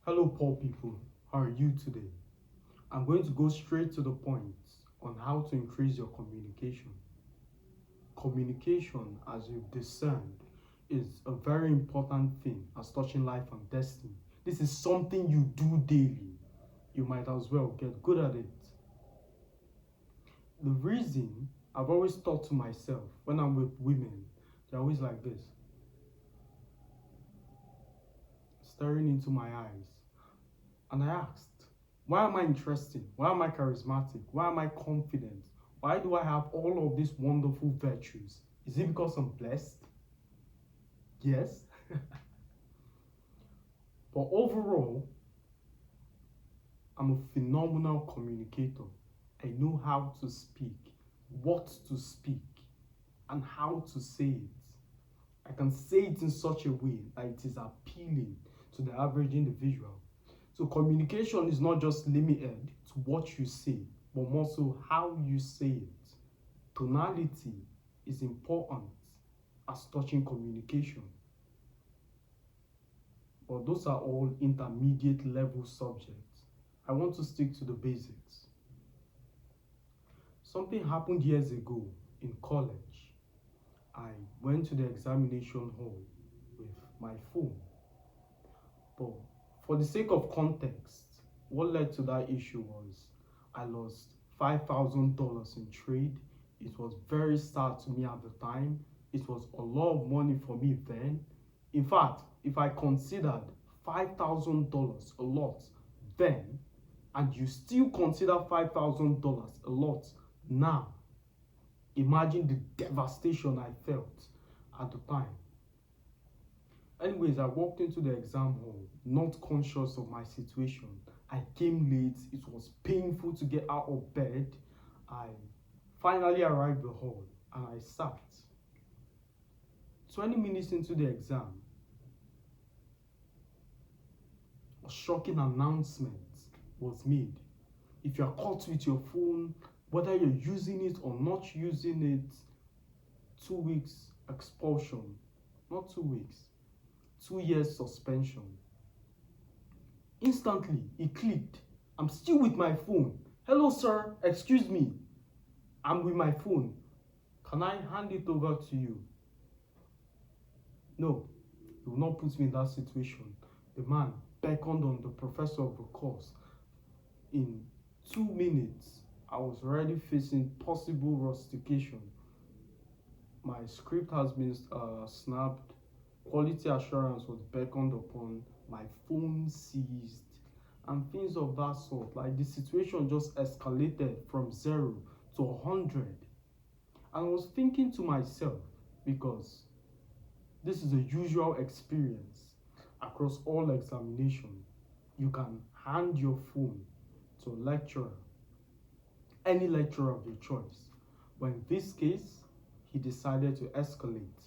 Hello, poor people. How are you today? I'm going to go straight to the point on how to increase your communication. Communication, as you've discerned, is a very important thing as touching life and destiny. This is something you do daily. You might as well get good at it. The reason I've always thought to myself when I'm with women, they're always like this, staring into my eyes. And I asked, why am I interesting? Why am I charismatic? Why am I confident? Why do I have all of these wonderful virtues? Is it because I'm blessed? Yes. But overall, I'm a phenomenal communicator. I know how to speak, what to speak, and how to say it. I can say it in such a way that it is appealing to the average individual. So communication is not just limited to what you say, but more so how you say it. Tonality is important as touching communication. But those are all intermediate level subjects. I want to stick to the basics. Something happened years ago in college. I went to the examination hall with my phone. But for the sake of context, what led to that issue was I lost $5,000 in trade. It was very sad to me at the time. It was a lot of money for me then. In fact, if I considered $5,000 a lot then, and you still consider $5,000 a lot now, imagine the devastation I felt at the time. Anyways, I walked into the exam hall, not conscious of my situation. I came late, it was painful to get out of bed. I finally arrived at the hall and I sat. 20 minutes into the exam, a shocking announcement was made. If you are caught with your phone, whether you're using it or not using it, 2 weeks expulsion. Not 2 weeks, 2 years suspension. Instantly, it clicked. I'm still with my phone. Hello, sir. Excuse me. I'm with my phone. Can I hand it over to you? No, he will not put me in that situation. The man beckoned on the professor of the course. In 2 minutes, I was already facing possible rustication. My script has been snapped. Quality assurance was beckoned upon. My phone seized. And things of that sort. Like the situation just escalated from 0 to 100. And I was thinking to myself, because this is a usual experience across all examinations. You can hand your phone to a lecturer, any lecturer of your choice. But in this case, he decided to escalate.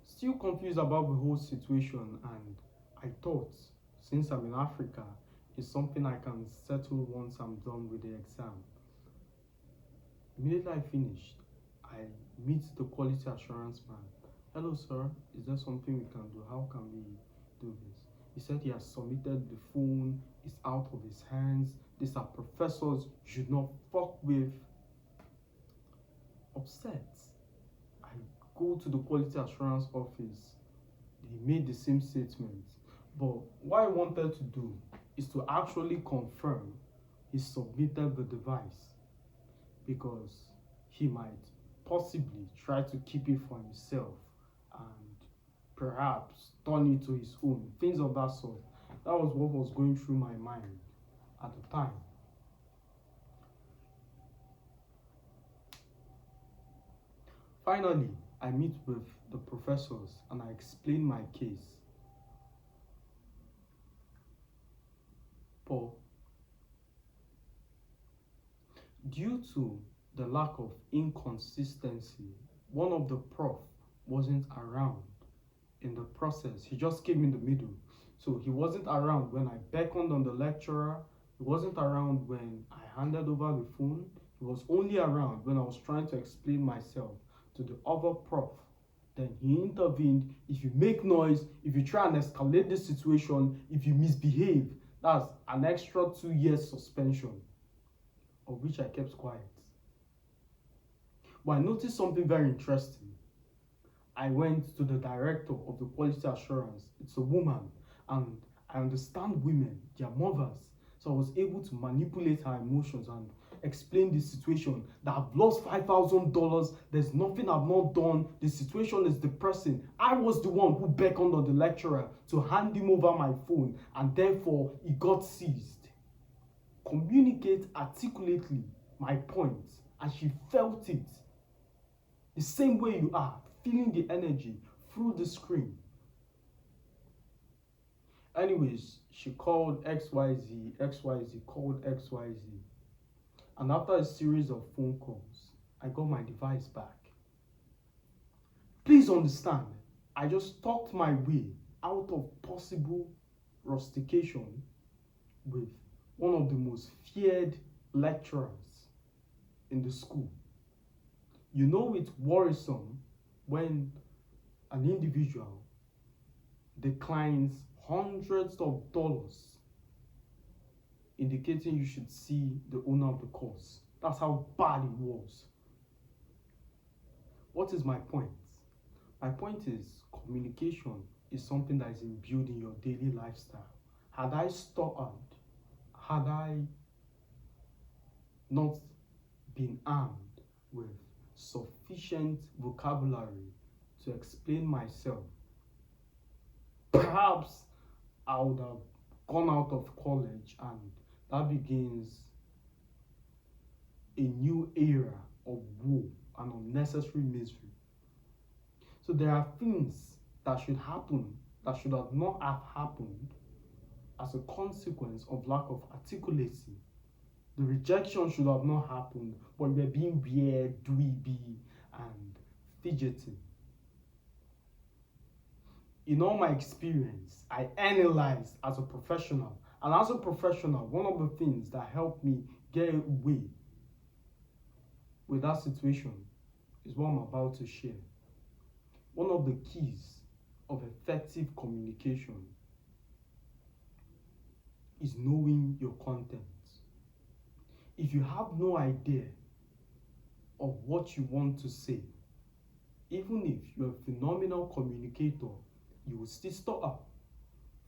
Still confused about the whole situation, and I thought, since I'm in Africa, it's something I can settle once I'm done with the exam. Immediately I finished, I meet the quality assurance man. Hello, sir, is there something we can do? How can we do this? He said he has submitted the phone, it's out of his hands. These are professors you should not fuck with. Upset. I go to the quality assurance office. They made the same statement. But what I wanted to do is to actually confirm he submitted the device, because he might possibly try to keep it for himself and perhaps turn it to his own, things of that sort. That was what was going through my mind at the time. Finally, I meet with the professors and I explain my case. But due to the lack of inconsistency, one of the prof wasn't around in the process. He just came in the middle. So he wasn't around when I beckoned on the lecturer. He wasn't around when I handed over the phone. He was only around when I was trying to explain myself to the other prof Then he intervened. If you make noise, if you try and escalate the situation, if you misbehave, that's an extra 2 years suspension, of which I kept quiet. But I noticed something very interesting. I went to the director of the quality assurance. It's a woman, and I understand women, their mothers. So I was able to manipulate her emotions and explain the situation, that I've lost $5,000. There's nothing I've not done. The situation is depressing. I was the one who beckoned on the lecturer to hand him over my phone, and therefore it got seized. Communicate articulately my point, and she felt it. The same way you are, feeling the energy through the screen. Anyways, she called XYZ called XYZ. And after a series of phone calls, I got my device back. Please understand, I just talked my way out of possible rustication with one of the most feared lecturers in the school. You know it's worrisome when an individual declines hundreds of dollars, indicating you should see the owner of the course. That's how bad it was. What is my point? My point is communication is something that is imbued in your daily lifestyle. Had I stuttered, had I not been armed with sufficient vocabulary to explain myself, perhaps I would have gone out of college, and that begins a new era of woe and unnecessary misery. So there are things that should happen that should have not have happened as a consequence of lack of articulacy. The rejection should have not happened, but we're being weird, dweeby, and fidgeting. In all my experience, I analyzed as a professional. And as a professional, one of the things that helped me get away with that situation is what I'm about to share. One of the keys of effective communication is knowing your content. If you have no idea of what you want to say, even if you're a phenomenal communicator, you will still stutter.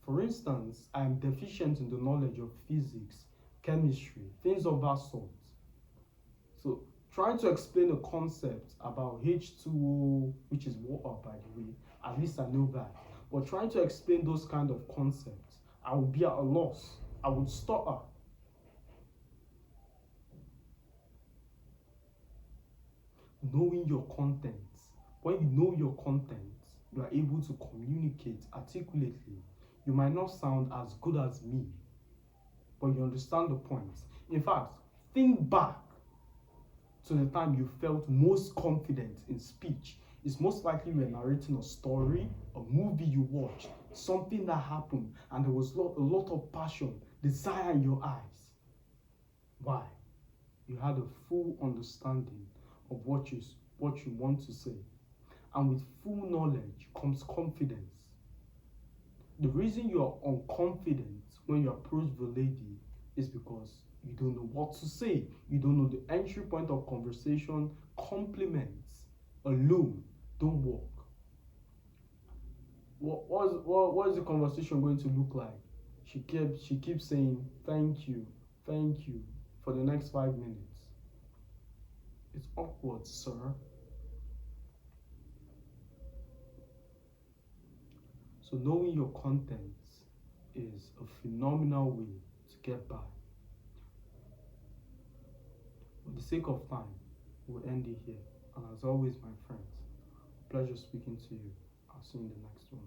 For instance, I am deficient in the knowledge of physics, chemistry, things of that sort. So trying to explain a concept about H2O, which is water by the way, at least I know that. But trying to explain those kind of concepts, I would be at a loss. I would stutter. Knowing your content. When you know your content, you are able to communicate articulately. You might not sound as good as me, but you understand the point. In fact, think back to the time you felt most confident in speech. It's most likely you were narrating a story, a movie you watched, something that happened, and there was a lot of passion, desire in your eyes. Why? You had a full understanding of what you want to say. And with full knowledge comes confidence. The reason you are unconfident when you approach the lady is because you don't know what to say. You don't know the entry point of conversation. Compliments alone don't work. What is the conversation going to look like? She keeps saying thank you for the next 5 minutes. It's awkward, sir. So knowing your content is a phenomenal way to get by. For the sake of time, we'll end it here. And as always, my friends, pleasure speaking to you. I'll see you in the next one.